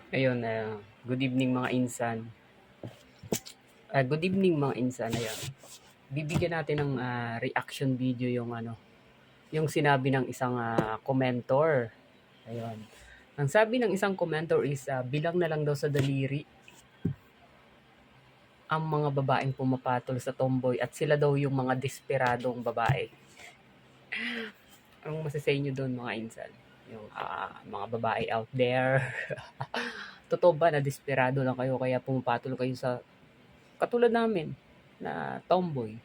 Ayun, good evening mga insan. Good evening mga insan. Ayun. Bibigyan natin ng reaction video yung yung sinabi ng isang commentor. Ayun. Ang sabi ng isang commentor is bilang na lang daw sa daliri ang mga babaeng pumapatol sa tomboy at sila daw yung mga desperadong babae. Anong masasay nyo doon mga insan? Yung mga babae out there. Totoo ba na desperado lang kayo kaya pumapatol kayo sa katulad namin na tomboy?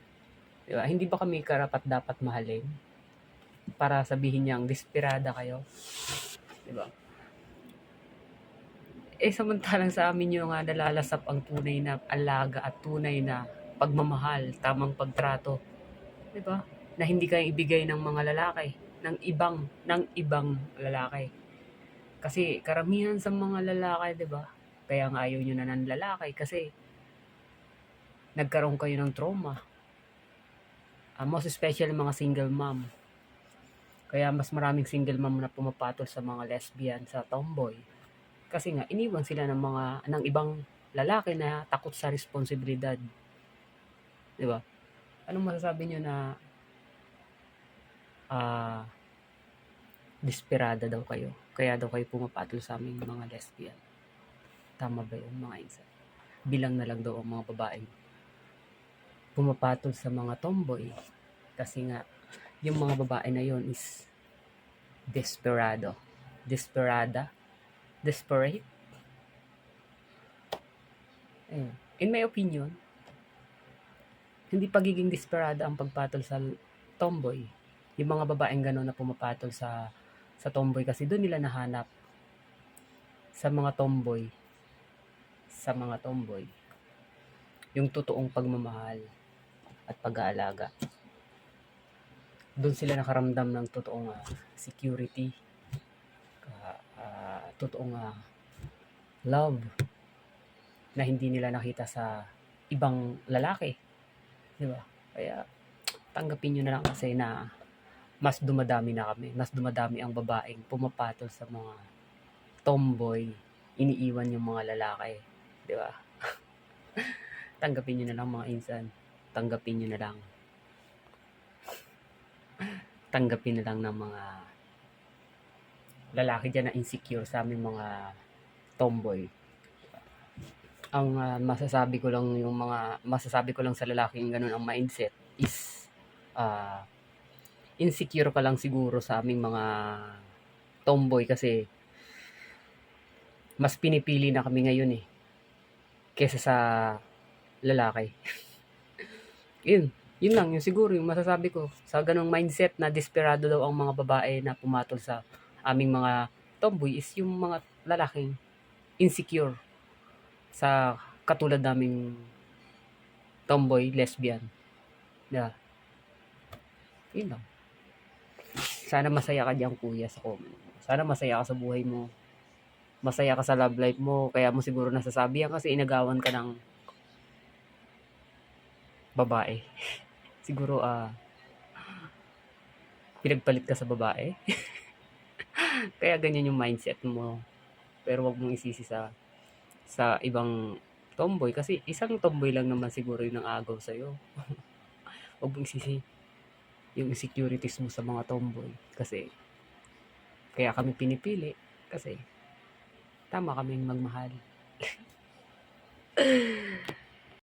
Diba? Hindi ba kami karapat dapat mahalin para sabihin niyang desperada kayo? Diba? Samantalang sa amin yung nalalasap ang tunay na alaga at tunay na pagmamahal, tamang pagtrato. Diba? Na hindi kayo ibigay ng mga lalaki, ng ibang lalaki. Kasi karamihan sa mga lalaki, diba? Kaya nga ayaw nyo na ng lalaki kasi nagkaroon kayo ng trauma. Most especially mga single mom. Kaya mas maraming single mom na pumapatol sa mga lesbian, sa tomboy. Kasi nga, iniwan sila ng ibang lalaki na takot sa responsibilidad. Diba? Anong masasabi nyo na desperada daw kayo? Kaya daw kayo pumapatol sa aming mga lesbian. Tama ba yun mga insan? Bilang na lang daw ang mga babaeng pumapatol sa mga tomboy. Kasi nga, yung mga babae na yon is desperado. Desperada. Desperate. In my opinion, hindi pagiging desperada ang pagpatol sa tomboy. Yung mga babaeng gano'n na pumapatol sa tomboy kasi doon nila nahanap sa mga tomboy yung totoong pagmamahal at pag-aalaga. Doon sila nakaramdam ng totoong security, totoong love na hindi nila nakita sa ibang lalaki. Di ba? Kaya tanggapin nyo na lang kasi na mas dumadami na kami. Mas dumadami ang babaeng pumapatol sa mga tomboy. Iniiwan yung mga lalaki. Di ba? Tanggapin nyo na lang mga insan. Tanggapin nyo na lang. Tanggapin na lang ng mga lalaki dyan na insecure sa aming mga tomboy. Ang masasabi ko lang sa lalaking ganun ang mindset is insecure ka lang siguro sa aming mga tomboy kasi mas pinipili na kami ngayon kesa sa lalaki. Yun lang, yung siguro yung masasabi ko sa ganung mindset na desperado daw ang mga babae na pumatol sa aming mga tomboy is yung mga lalaking insecure sa katulad naming tomboy, lesbian. Yeah. Yun lang. Sana masaya ka diyan kuya sa comment. Sana masaya ka sa buhay mo. Masaya ka sa love life mo. Kaya mo siguro nasasabi yan kasi inagawan ka ng babae. Siguro pinagpalit ka sa babae. Kaya ganyan yung mindset mo. Pero wag mong isisi sa ibang tomboy kasi isang tomboy lang naman siguro yung agaw sa'yo. Wag mong isisi yung insecurities mo sa mga tomboy kasi kaya kami pinipili kasi tama kaming magmahal.